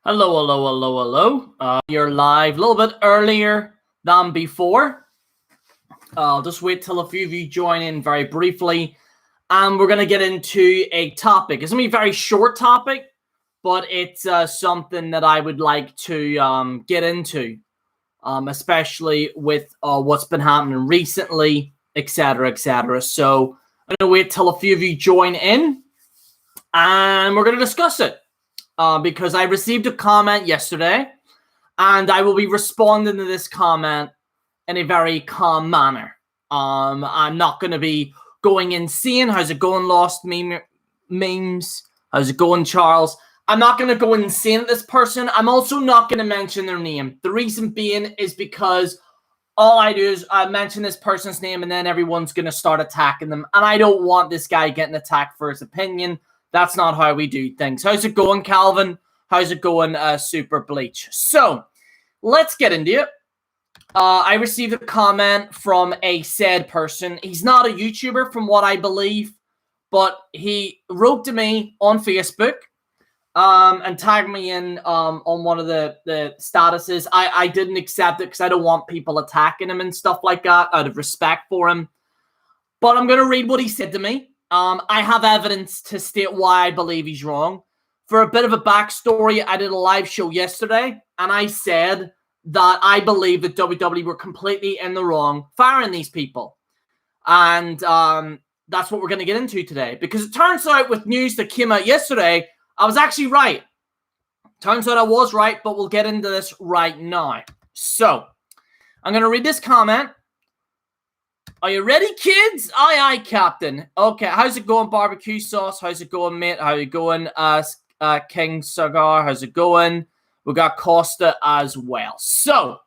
Hello, hello, hello, hello. You're live a little bit earlier than before. I'll just wait till a few of you join in very briefly. And we're going to get into a topic. It's going to be a very short topic, but it's something that I would like to get into, especially with what's been happening recently, etc., etc. So I'm going to wait till a few of you join in, and we're going to discuss it. Because I received a comment yesterday, and I will be responding to this comment in a very calm manner. I'm not going to be going insane. How's it going, Lost Memes? How's it going, Charles? I'm not going to go insane at this person. I'm also not going to mention their name. The reason being is because all I do is mention this person's name, and then everyone's going to start attacking them. And I don't want this guy getting attacked for his opinion. That's not how we do things. How's it going, Calvin? How's it going, Super Bleach? So, let's get into it. I received a comment from a said person. He's not a YouTuber, from what I believe, but he wrote to me on Facebook and tagged me in on one of the statuses. I didn't accept it because I don't want people attacking him and stuff like that out of respect for him. But I'm going to read what he said to me. I have evidence to state why I believe he's wrong. For a bit of a backstory, I did a live show yesterday, and I said that I believe that WWE were completely in the wrong firing these people. And that's what we're going to get into today. Because it turns out with news that came out yesterday, I was actually right. Turns out I was right, but we'll get into this right now. So, I'm going to read this comment. Are you ready, kids? Aye, aye, Captain. Okay, how's it going, Barbecue Sauce? How's it going, mate? How you going, King Cigar? How's it going? We got Costa as well. So,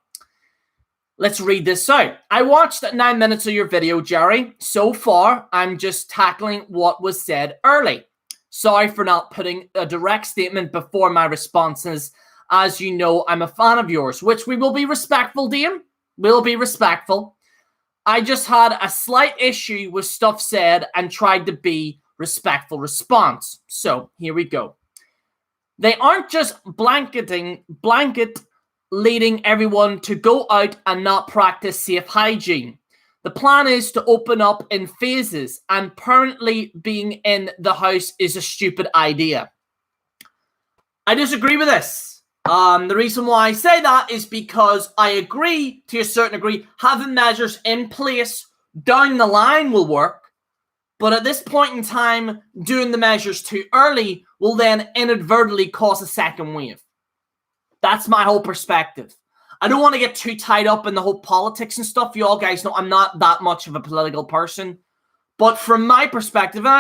let's read this out. I watched 9 minutes of your video, Jerry. So far, I'm just tackling what was said early. Sorry for not putting a direct statement before my responses. As you know, I'm a fan of yours, which we will be respectful, Dame. We'll be respectful. I just had a slight issue with stuff said and tried to be respectful response. So, here we go. They aren't just blanket leading everyone to go out and not practice safe hygiene. The plan is to open up in phases, and permanently being in the house is a stupid idea. I disagree with this. The reason why I say that is because I agree, to a certain degree, having measures in place down the line will work. But at this point in time, doing the measures too early will then inadvertently cause a second wave. That's my whole perspective. I don't want to get too tied up in the whole politics and stuff. You all guys know I'm not that much of a political person. But from my perspective, and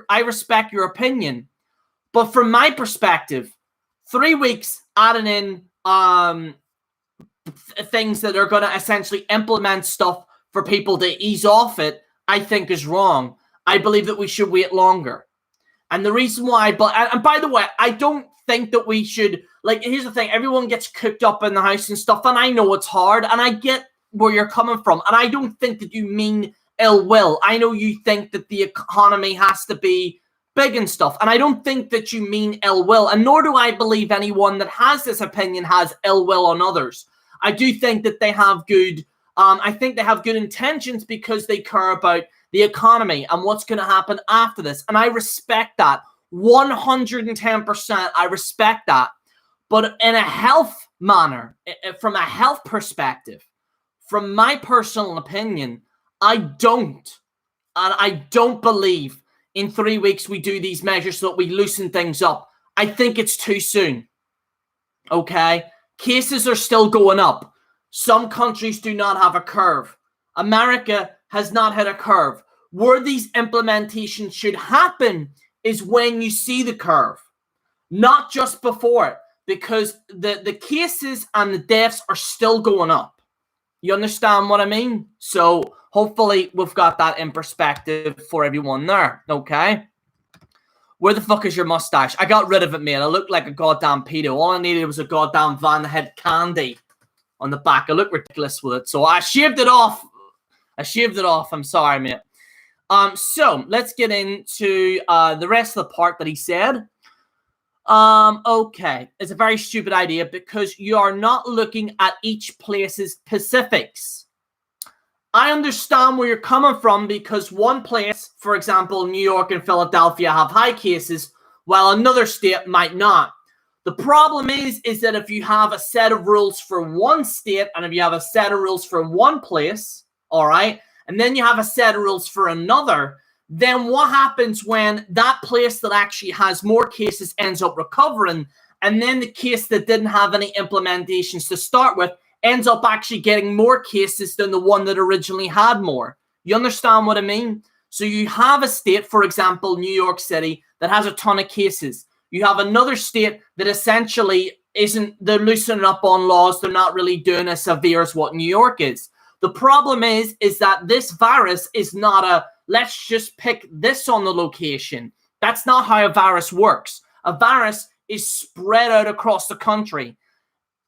I respect your opinion, but from my perspective, 3 weeks adding in things that are going to essentially implement stuff for people to ease off it, I think is wrong. I believe that we should wait longer. And the reason why, and by the way, I don't think that we should, like, here's the thing, everyone gets cooked up in the house and stuff, and I know it's hard, and I get where you're coming from, and I don't think that you mean ill will. I know you think that the economy has to be big and stuff, and I don't think that you mean ill will, and nor do I believe anyone that has this opinion has ill will on others. I do think that they have good, I think they have good intentions because they care about the economy and what's going to happen after this, and I respect that 110%. I respect that, but in a health manner, from a health perspective, from my personal opinion, I don't believe in 3 weeks we do these measures so that we loosen things up. I think it's too soon. Okay? Cases are still going up. Some countries do not have a curve. America has not hit a curve. Where these implementations should happen is when you see the curve, not just before it, because the cases and the deaths are still going up. You understand what I mean? So hopefully we've got that in perspective for everyone there, okay? Where the fuck is your mustache? I got rid of it, mate. I look like a goddamn pedo. All I needed was a goddamn van that had candy on the back. I look ridiculous with it. So I shaved it off. I'm sorry, mate. So let's get into the rest of the part that he said. Okay. It's a very stupid idea because you are not looking at each place's specifics. I understand where you're coming from because one place, for example, New York and Philadelphia have high cases, while another state might not. The problem is that if you have a set of rules for one state and if you have a set of rules for one place, all right, and then you have a set of rules for another, then what happens when that place that actually has more cases ends up recovering, and then the case that didn't have any implementations to start with ends up actually getting more cases than the one that originally had more? You understand what I mean? So you have a state, for example, New York City, that has a ton of cases. You have another state that essentially they're loosening up on laws. They're not really doing as severe as what New York is. The problem is that this virus is not a, let's just pick this on the location. That's not how a virus works. A virus is spread out across the country.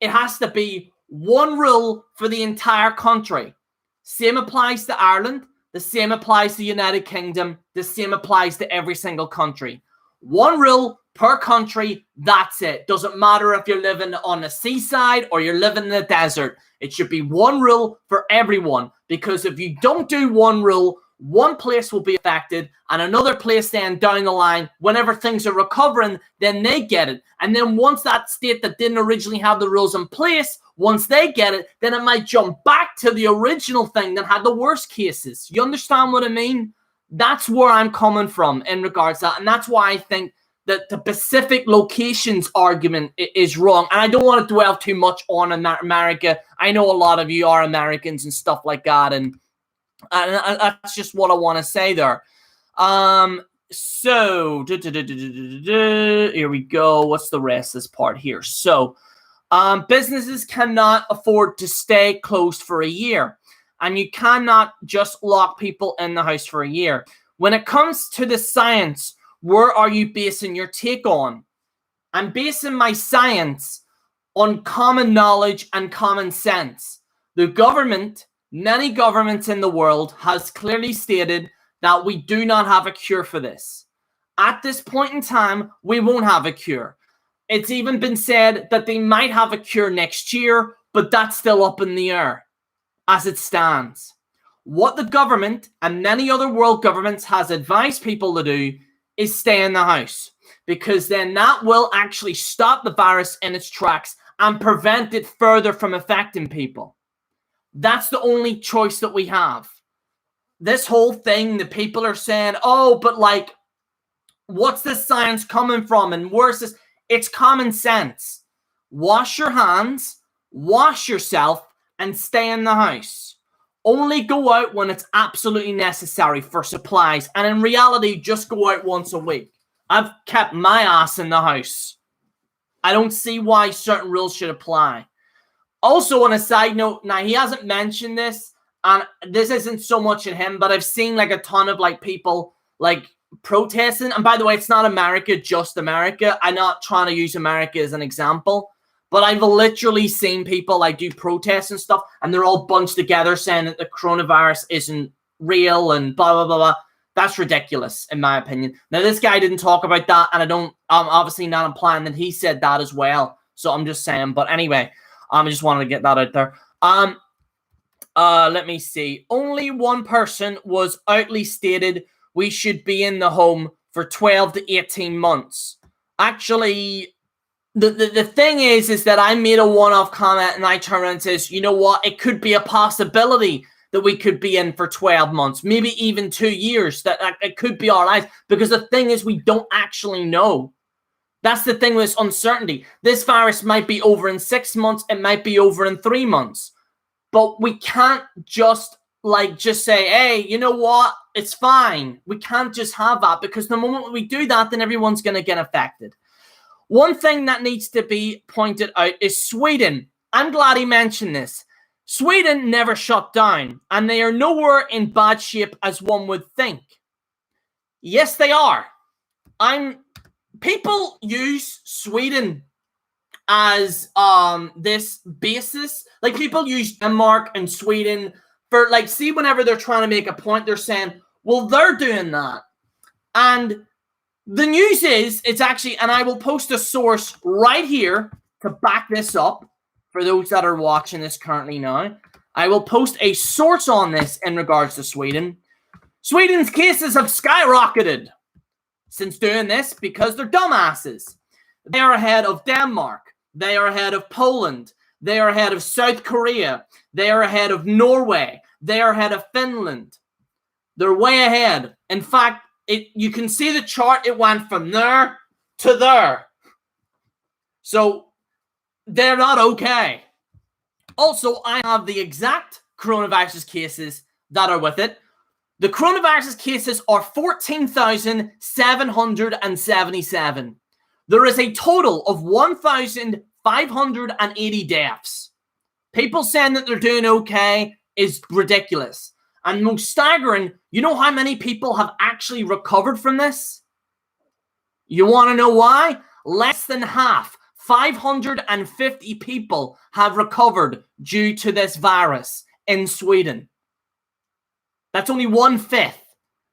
It has to be one rule for the entire country. Same applies to Ireland. The same applies to the United Kingdom. The same applies to every single country. One rule per country, that's it. Doesn't matter if you're living on the seaside or you're living in the desert. It should be one rule for everyone, because if you don't do one rule, one place will be affected and another place then down the line, whenever things are recovering, then they get it. And then once that state that didn't originally have the rules in place, once they get it, then it might jump back to the original thing that had the worst cases. You understand what I mean? That's where I'm coming from in regards to that. And that's why I think that the specific locations argument is wrong. And I don't want to dwell too much on America. I know a lot of you are Americans and stuff like that. And that's just what I want to say there. So here we go. What's the rest of this part here? So businesses cannot afford to stay closed for a year. And you cannot just lock people in the house for a year. When it comes to the science, where are you basing your take on? I'm basing my science on common knowledge and common sense. The government, many governments in the world, has clearly stated that we do not have a cure for this. At this point in time, we won't have a cure. It's even been said that they might have a cure next year, but that's still up in the air as it stands. What the government and many other world governments has advised people to do is stay in the house, because then that will actually stop the virus in its tracks and prevent it further from affecting people. That's the only choice that we have. This whole thing, the people are saying, oh, but like, what's this science coming from? And where's this? It's common sense. Wash your hands, wash yourself, and stay in the house. Only go out when it's absolutely necessary for supplies. And in reality, just go out once a week. I've kept my ass in the house. I don't see why certain rules should apply. Also, on a side note, now he hasn't mentioned this, and this isn't so much in him, but I've seen like a ton of like people like protesting. And by the way, it's not America, just America. I'm not trying to use America as an example, but I've literally seen people like do protests and stuff, and they're all bunched together saying that the coronavirus isn't real and blah, blah, blah, blah. That's ridiculous, in my opinion. Now, this guy didn't talk about that, and I'm obviously not implying that he said that as well. So I'm just saying. But anyway, I just wanted to get that out there. Let me see. Only one person was outly stated we should be in the home for 12 to 18 months. Actually, the thing is that I made a one-off comment and I turned around and says, you know what? It could be a possibility that we could be in for 12 months, maybe even 2 years. That it could be our lives. Because the thing is, we don't actually know. That's the thing with uncertainty. This virus might be over in 6 months. It might be over in 3 months. But we can't just say, hey, you know what? It's fine. We can't just have that, because the moment we do that, then everyone's going to get affected. One thing that needs to be pointed out is Sweden. I'm glad he mentioned this. Sweden never shut down, and they are nowhere in bad shape as one would think. Yes, they are. People use Sweden as this basis. Like, people use Denmark and Sweden for, like, see, whenever they're trying to make a point, they're saying, well, they're doing that. And The news is, it's actually, and I will post a source right here to back this up for those that are watching this currently now. I will post a source on this in regards to Sweden. Sweden's cases have skyrocketed since doing this because they're dumbasses. They are ahead of Denmark. They are ahead of Poland. They are ahead of South Korea. They are ahead of Norway. They are ahead of Finland. They're way ahead. In fact, you can see the chart. It went from there to there. So they're not okay. Also, I have the exact coronavirus cases that are with it. The coronavirus cases are 14,777. There is a total of 1,580 deaths. People saying that they're doing okay is ridiculous. And most staggering, you know how many people have actually recovered from this? You want to know why? Less than half, 550 people have recovered due to this virus in Sweden. That's only 1/5.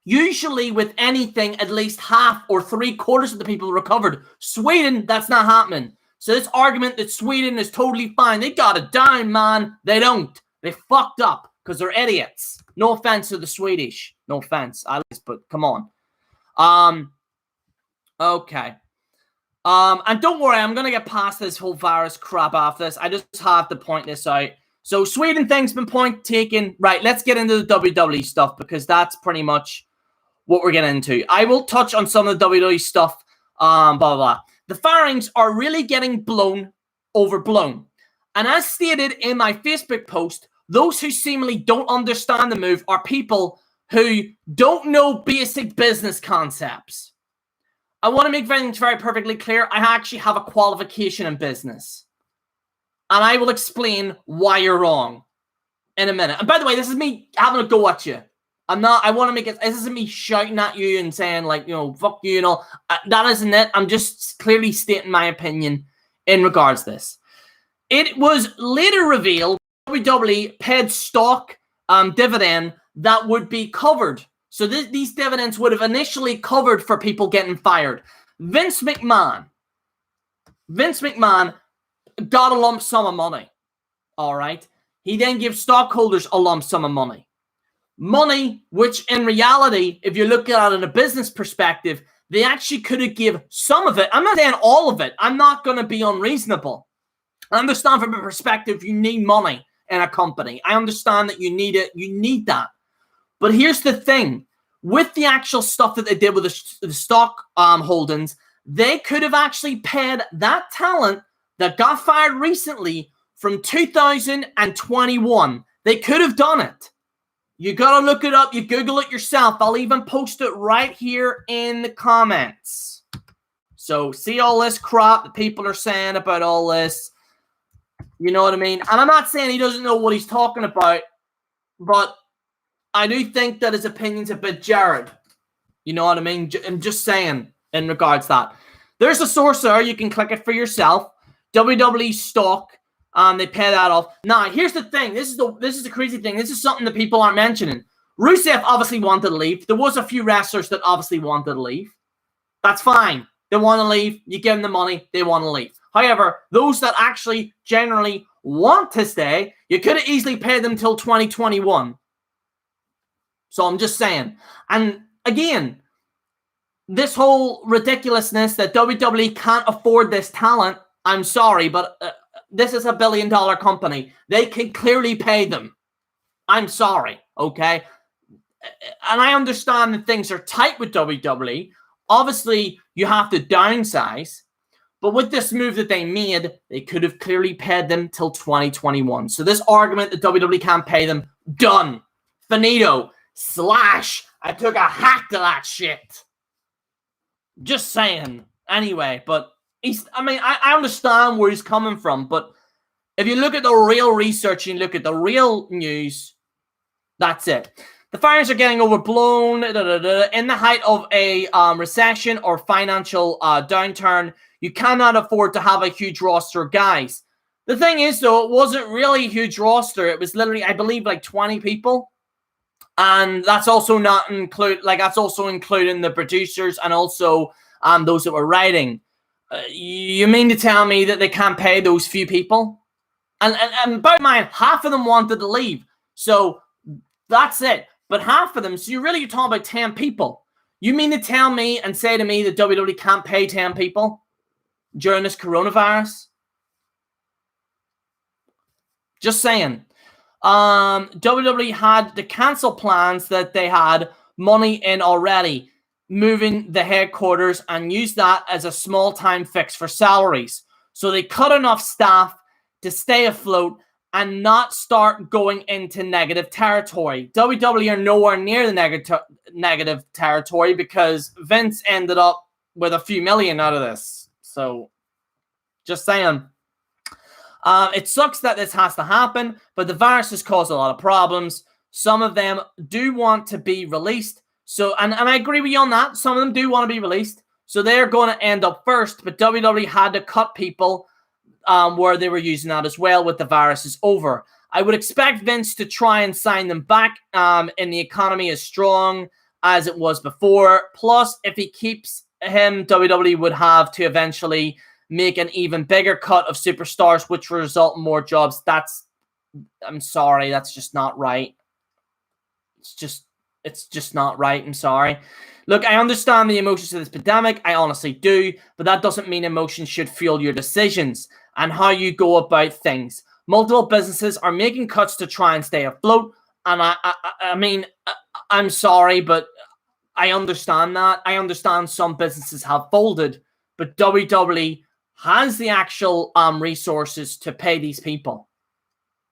Usually with anything, at least half or 3/4 of the people recovered. Sweden, that's not happening. So this argument that Sweden is totally fine, they got it down, man. They don't. They fucked up because they're idiots. No offense to the Swedish. No offense, Alex, but come on. Okay. And don't worry, I'm going to get past this whole virus crap after this. I just have to point this out. So Sweden thing's been point taken. Right, let's get into the WWE stuff because that's pretty much what we're getting into. I will touch on some of the WWE stuff, blah, blah, blah. The firings are really getting overblown. And as stated in my Facebook post, those who seemingly don't understand the move are people who don't know basic business concepts. I want to make things very perfectly clear. I actually have a qualification in business. And I will explain why you're wrong in a minute. And by the way, this is me having a go at you. I want to make it, this isn't me shouting at you and saying like, you know, fuck you and all. That isn't it. I'm just clearly stating my opinion in regards to this. It was later revealed WWE paid stock dividend that would be covered. So these dividends would have initially covered for people getting fired. Vince McMahon got a lump sum of money. All right. He then gives stockholders a lump sum of money. Money, which in reality, if you look at it in a business perspective, they actually could have given some of it. I'm not saying all of it. I'm not going to be unreasonable. I understand from a perspective, you need money in a company. I understand that you need it. You need that. But here's the thing. With the actual stuff that they did with the stock holdings, they could have actually paid that talent that got fired recently from 2021. They could have done it. You got to look it up. You Google it yourself. I'll even post it right here in the comments. So see all this crap that people are saying about all this. You know what I mean? And I'm not saying he doesn't know what he's talking about, but I do think that his opinion's a bit jarred. You know what I mean? I'm just saying in regards to that. There's a source there. You can click it for yourself. WWE stock. They pay that off. Now, here's the thing. This is the crazy thing. This is something that people aren't mentioning. Rusev obviously wanted to leave. There was a few wrestlers that obviously wanted to leave. That's fine. They want to leave. You give them the money. They want to leave. However, those that actually generally want to stay, you could have easily paid them till 2021. So I'm just saying. And again, this whole ridiculousness that WWE can't afford this talent, I'm sorry, but this is a billion-dollar company. They can clearly pay them. I'm sorry, okay? And I understand that things are tight with WWE. Obviously, you have to downsize. But with this move that they made, they could have clearly paid them till 2021. So this argument that WWE can't pay them, done. Finito. Slash. I took a hack to that shit. Just saying. Anyway, but I understand where he's coming from, but if you look at the real research and look at the real news, that's it. The fires are getting overblown. In the height of a recession or financial downturn, you cannot afford to have a huge roster of guys. The thing is, though, it wasn't really a huge roster. It was literally, I believe, like 20 people. And that's also not that's also including the producers and also those that were writing. You mean to tell me that they can't pay those few people? And bear in mind, half of them wanted to leave. So that's it. But half of them, so you're talking about 10 people. You mean to tell me and say to me that WWE can't pay 10 people during this coronavirus? Just saying. WWE had to cancel plans that they had money in already, moving the headquarters, and use that as a small-time fix for salaries. So they cut enough staff to stay afloat and not start going into negative territory. WWE are nowhere near the negative territory because Vince ended up with a few million out of this. So, just saying. It sucks that this has to happen, but the virus has caused a lot of problems. Some of them do want to be released. So, and I agree with you on that. Some of them do want to be released. So they're going to end up first, but WWE had to cut people where they were using that as well with the virus is over. I would expect Vince to try and sign them back and the economy as strong as it was before. Plus, if he keeps him, WWE would have to eventually make an even bigger cut of superstars, which will result in more jobs. I'm sorry, that's just not right. It's just not right. I'm sorry. Look, I understand the emotions of this pandemic. I honestly do. But that doesn't mean emotions should fuel your decisions and how you go about things. Multiple businesses are making cuts to try and stay afloat. And I mean, I'm sorry, but I understand that. I understand some businesses have folded. But WWE has the actual resources to pay these people.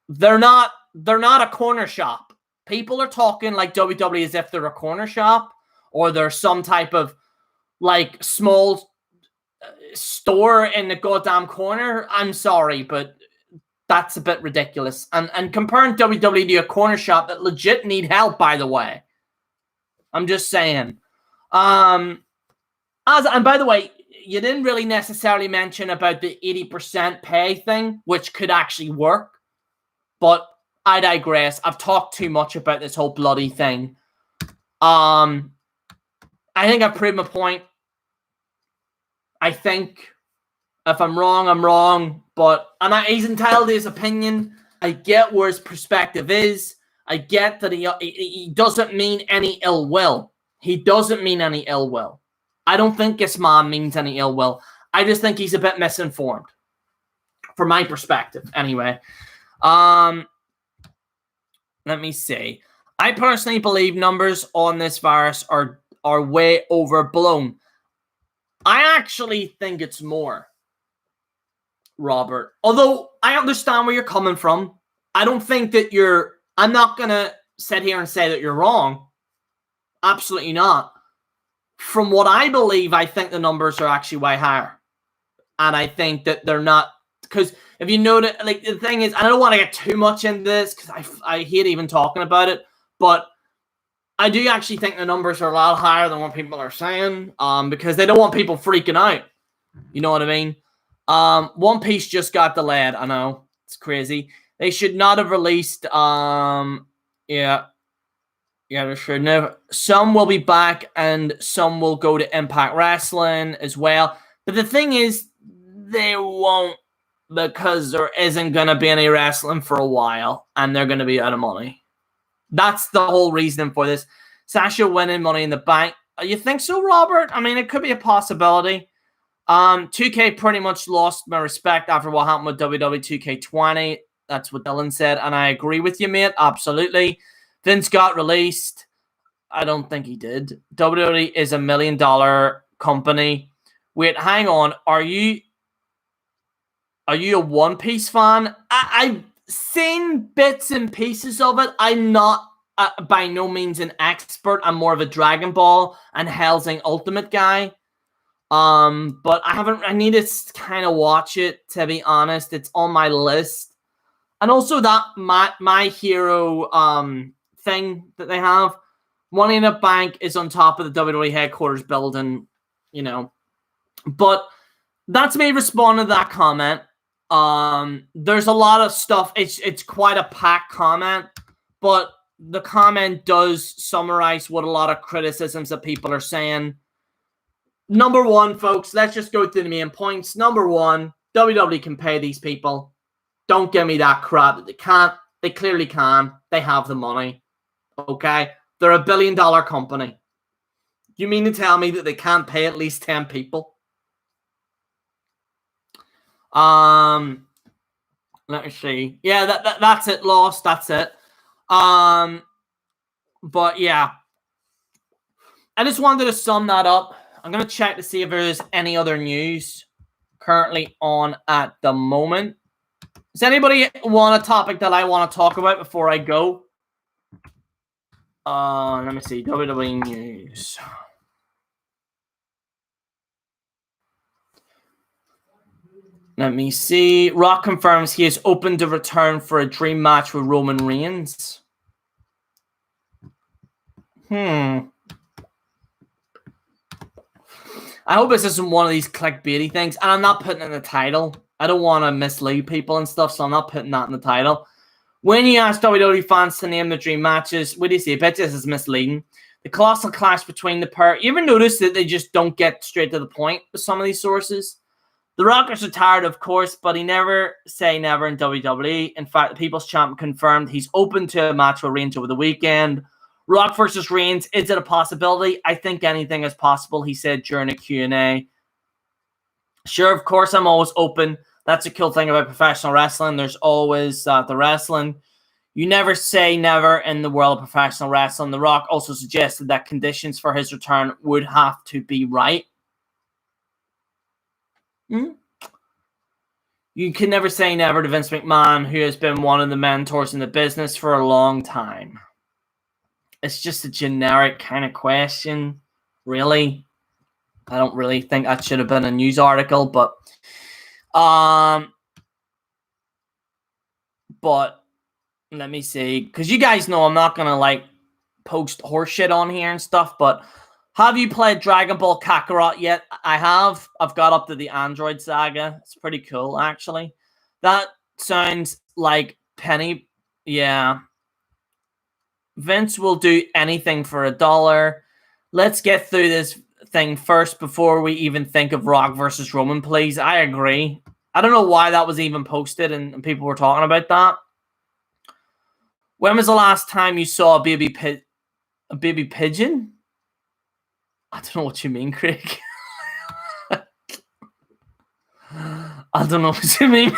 They're not a corner shop. People are talking like WWE as if they're a corner shop or they're some type of like small store in the goddamn corner. I'm sorry, but that's a bit ridiculous. And comparing WWE to a corner shop that legit need help, by the way. I'm just saying. And by the way, you didn't really necessarily mention about the 80% pay thing, which could actually work. But I digress. I've talked too much about this whole bloody thing. I think I've proved my point. I think if I'm wrong, I'm wrong. But he's entitled to his opinion. I get where his perspective is. I get that he doesn't mean any ill will. He doesn't mean any ill will. I don't think this man means any ill will. I just think he's a bit misinformed. From my perspective, anyway. Let me see. I personally believe numbers on this virus are way overblown. I actually think it's more, Robert. Although I understand where you're coming from. I don't think that I'm not going to sit here and say that you're wrong. Absolutely not. From what I believe, I think the numbers are actually way higher. And I think that they're not, because if you notice, like the thing is, I don't want to get too much into this because I hate even talking about it, but I do actually think the numbers are a lot higher than what people are saying, because they don't want people freaking out. You know what I mean? One Piece just got delayed. I know, it's crazy. They should not have released, Yeah, they should have. Some will be back and some will go to Impact Wrestling as well. But the thing is, they won't, because there isn't going to be any wrestling for a while and they're going to be out of money. That's the whole reason for this. Sasha winning Money in the Bank. You think so, Robert? I mean, it could be a possibility. 2K pretty much lost my respect after what happened with WWE 2K20. That's what Dylan said. And I agree with you, mate. Absolutely. Vince got released. I don't think he did. WWE is $1 million company. Wait, hang on. Are you a One Piece fan? I've seen bits and pieces of it. I'm not by no means an expert. I'm more of a Dragon Ball and Hellsing Ultimate guy. But I need to kind of watch it, to be honest. It's on my list. And also that My Hero thing that they have, Money in the Bank is on top of the WWE headquarters building, you know. But that's me responding to that comment. There's a lot of stuff. It's quite a packed comment, but the comment does summarize what a lot of criticisms that people are saying. Number one, folks, let's just go through the main points. Number one, WWE can pay these people. Don't give me that crap that they can't. They clearly can. They have the money. Okay? They're $1 billion company. You mean to tell me that they can't pay at least 10 people? Let me see. Yeah, that's it. Lost. That's it. But yeah. I just wanted to sum that up. I'm going to check to see if there's any other news currently on at the moment. Does anybody want a topic that I want to talk about before I go? Let me see. WWE news. Let me see. Rock confirms he is open to return for a dream match with Roman Reigns. I hope this isn't one of these clickbaity things. And I'm not putting it in the title. I don't want to mislead people and stuff, so I'm not putting that in the title. When you ask WWE fans to name their dream matches, what do you say? I bet this is misleading. The colossal clash between the pair. You ever notice that they just don't get straight to the point with some of these sources? The Rock is retired, of course, but he never say never in WWE. In fact, the People's Champion confirmed he's open to a match with Reigns over the weekend. Rock versus Reigns, is it a possibility? I think anything is possible, he said during a Q&A. Sure, of course, I'm always open. That's a cool thing about professional wrestling. There's always the wrestling. You never say never in the world of professional wrestling. The Rock also suggested that conditions for his return would have to be right. You can never say never to Vince McMahon, who has been one of the mentors in the business for a long time. It's just a generic kind of question, really. I don't really think that should have been a news article, but let me see, because you guys know I'm not gonna like post horseshit on here and stuff. But have you played Dragon Ball Kakarot yet? I have. I've got up to the Android Saga. It's pretty cool, actually. That sounds like Penny. Yeah. Vince will do anything for $1. Let's get through this thing first before we even think of Rock versus Roman, please. I agree. I don't know why that was even posted and people were talking about that. When was the last time you saw a baby pigeon? I don't know what you mean, Craig. I don't know what you mean.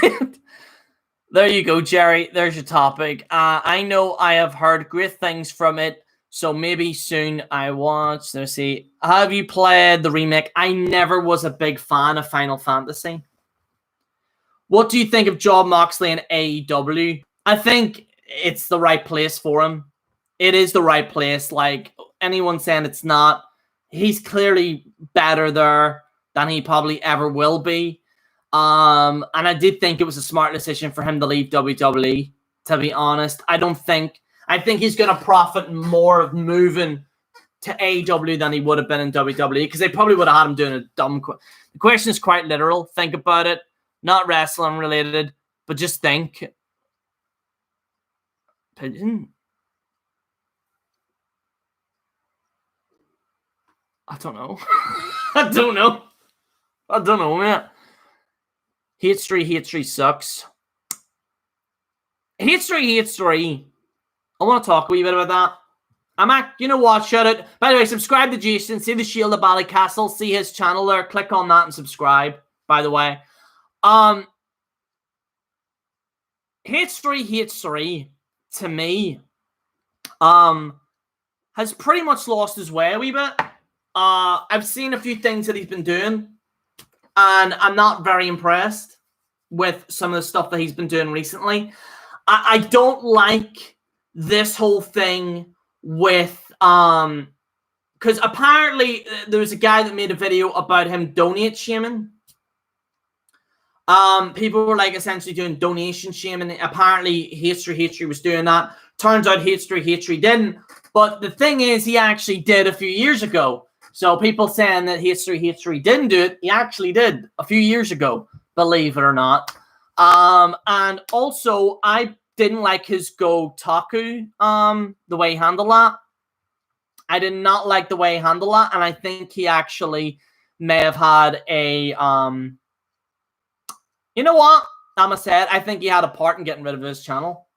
There you go, Jerry. There's your topic. I know I have heard great things from it, so maybe soon I watch. Let's see. Have you played the remake? I never was a big fan of Final Fantasy. What do you think of Jon Moxley and AEW? I think it's the right place for him. It is the right place. Like, anyone saying it's not, he's clearly better there than he probably ever will be. And I did think it was a smart decision for him to leave WWE, to be honest. I think he's going to profit more of moving to AEW than he would have been in WWE, because they probably would have had him doing a dumb The question is quite literal. Think about it. Not wrestling related, but just think. Pigeon? I don't know. I don't know, man. H3 sucks. H3. I want to talk a wee bit about that. You know what? Shut it. By the way, subscribe to Jason. See the Shield of Ballycastle. See his channel there. Click on that and subscribe, by the way. H3 to me has pretty much lost his way a wee bit. I've seen a few things that he's been doing, and I'm not very impressed with some of the stuff that he's been doing recently. I don't like this whole thing with because apparently there was a guy that made a video about him donate shaming. People were like essentially doing donation shaming. Apparently H3 was doing that. Turns out H3 didn't. But the thing is, he actually did a few years ago. So people saying that H3 didn't do it, he actually did a few years ago, believe it or not. And also, I didn't like his Go Taku, the way he handled that. I did not like the way he handled that, and I think he actually may have had a you know what? I'ma say it. I think he had a part in getting rid of his channel.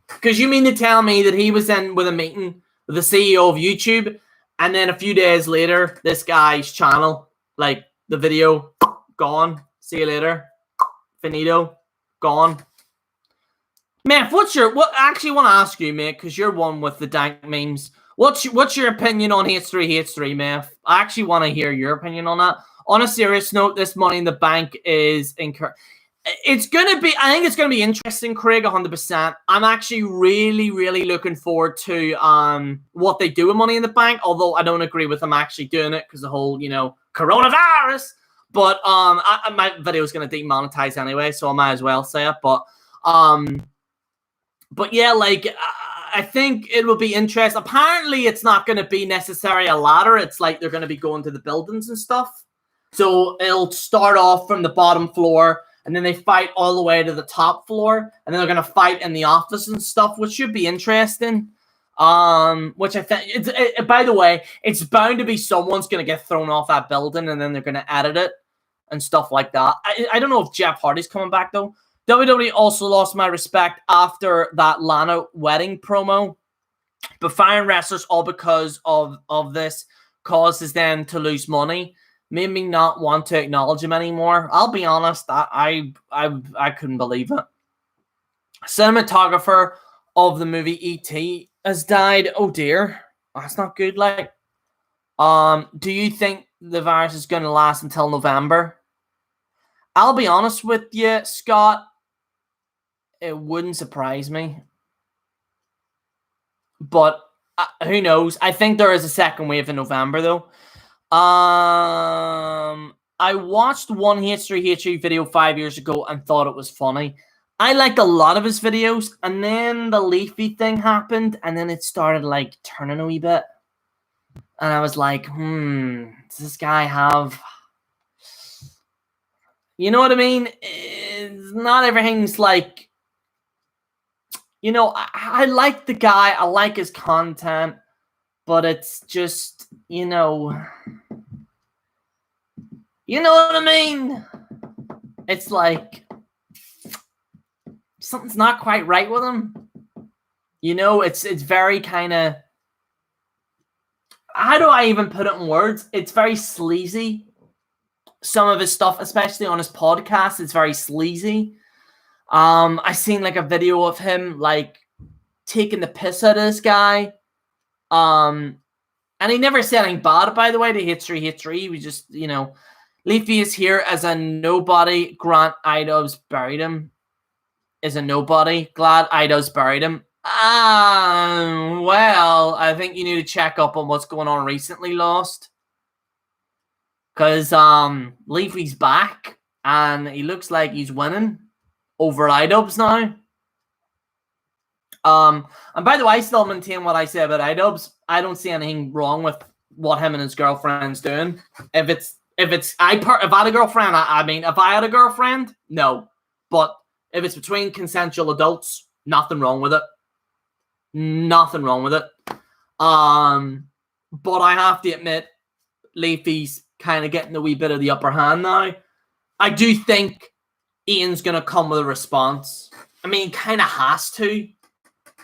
Because you mean to tell me that he was in with a meeting with the CEO of YouTube, and then a few days later, this guy's channel, like the video, gone. See you later. Finito. Gone. Man, what I actually want to ask you, mate, because you're one with the dank memes. What's your opinion on H3, man? I actually want to hear your opinion on that. On a serious note, this Money in the Bank is it's going to be, I think it's going to be interesting, Craig, 100%. I'm actually really, really looking forward to what they do with Money in the Bank, although I don't agree with them actually doing it because the whole, coronavirus. But my video is going to demonetize anyway, so I might as well say it. But yeah, like, I think it will be interesting. Apparently, it's not going to be necessarily a ladder. It's like they're going to be going to the buildings and stuff. So it'll start off from the bottom floor, and then they fight all the way to the top floor, and then they're going to fight in the office and stuff, which should be interesting. Which I think, by the way, it's bound to be someone's going to get thrown off that building, and then they're going to edit it and stuff like that. I don't know if Jeff Hardy's coming back, though. WWE also lost my respect after that Lana wedding promo. But firing wrestlers all because of this causes them to lose money. Made me not want to acknowledge him anymore. I'll be honest, I couldn't believe it. Cinematographer of the movie E.T. has died. Oh dear. That's not good. Like, do you think the virus is going to last until November? I'll be honest with you, Scott. It wouldn't surprise me. But who knows? I think there is a second wave in November, though. I watched one H3 video 5 years ago and thought it was funny. I liked a lot of his videos, and then the Leafy thing happened, and then it started, like, turning a wee bit. And I was like, does this guy have... You know what I mean? Not everything's like... I like the guy. I like his content. But it's just, You know what I mean? It's like... Something's not quite right with him. It's very kind of... How do I even put it in words? It's very sleazy. Some of his stuff, especially on his podcast, is very sleazy. I seen like a video of him like taking the piss out of this guy. And he never said anything bad, by the way, to H3. He was just, Leafy is here as a nobody. Grant Idubbbz buried him. Is a nobody. Glad Idubbbz buried him. Well, I think you need to check up on what's going on recently, Lost. Because Leafy's back, and he looks like he's winning over Idubbbz now. And by the way, I still maintain what I say about Idubbbz. I don't see anything wrong with what him and his girlfriend's doing. If I had a girlfriend, if I had a girlfriend, no. But if it's between consensual adults, nothing wrong with it. Nothing wrong with it. But I have to admit, Leafy's kind of getting a wee bit of the upper hand now. I do think Ian's going to come with a response. I mean, he kind of has to.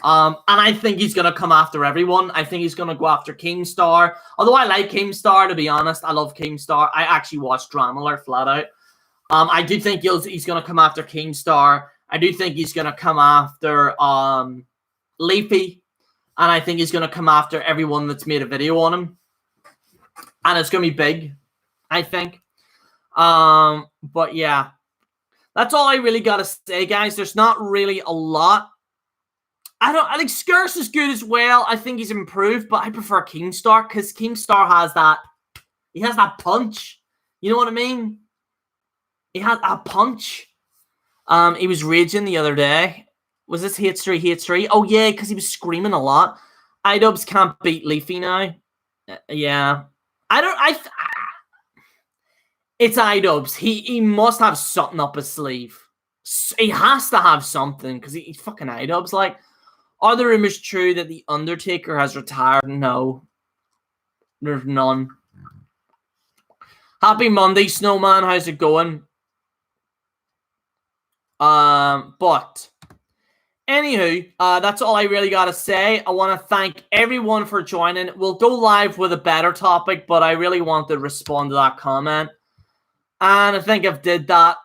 And I think he's going to come after everyone. I think he's going to go after Keemstar. Although I like Keemstar, to be honest. I love Keemstar. I actually watched Drama Alert flat out. I do think he's going to come after Keemstar. I do think he's going to come after Leafy. And I think he's going to come after everyone that's made a video on him. And it's going to be big, I think. But yeah. That's all I really got to say, guys. There's not really a lot. I think Skirts is good as well. I think he's improved, but I prefer Keemstar because Keemstar has that. He has that punch. You know what I mean? He had a punch. He was raging the other day. Was this H3? Oh yeah, because he was screaming a lot. Idubbbz can't beat Leafy now. Yeah, it's Idubbbz. He must have something up his sleeve. He has to have something because he's fucking Idubbbz. Like, are the rumors true that the Undertaker has retired? No, there's none. Happy Monday, Snowman. How's it going? But anywho, that's all I really got to say. I want to thank everyone for joining. We'll go live with a better topic, but I really want to respond to that comment. And I think I've did that.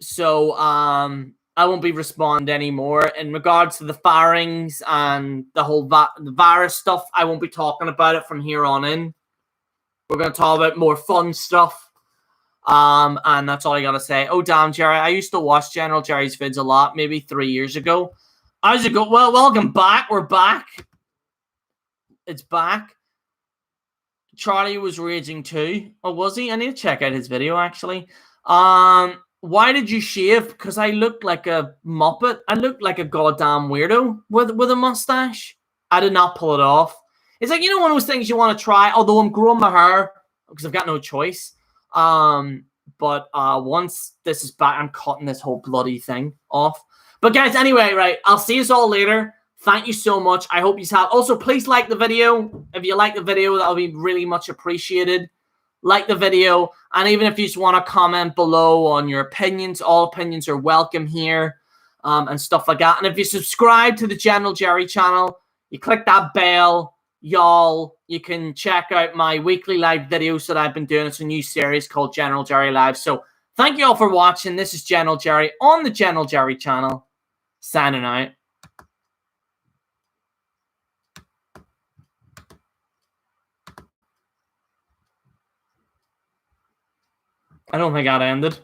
So I won't be responding anymore. In regards to the firings and the whole the virus stuff, I won't be talking about it from here on in. We're going to talk about more fun stuff. And that's all I got to say. Oh, damn, Jerry. I used to watch General Jerry's vids a lot, maybe 3 years ago. How's it go? Well, welcome back. We're back. It's back. Charlie was raging too. Oh, was he? I need to check out his video, actually. Why did you shave? Because I looked like a muppet. I looked like a goddamn weirdo with a mustache. I did not pull it off. It's like, one of those things you want to try, although I'm growing my hair because I've got no choice. But once this is back, I'm cutting this whole bloody thing off. But guys, anyway, right, I'll see you all later. Thank you so much. I hope you have. Also, please like the video. If you like the video, that'll be really much appreciated. Like the video, and even if you just want to comment below on your opinions, all opinions are welcome here, and stuff like that. And if you subscribe to the General Jerry channel, you click that bell, y'all, you can check out my weekly live videos that I've been doing. It's a new series called General Jerry Live. So thank you all for watching. This is General Jerry on the General Jerry channel, signing out. I don't think that ended.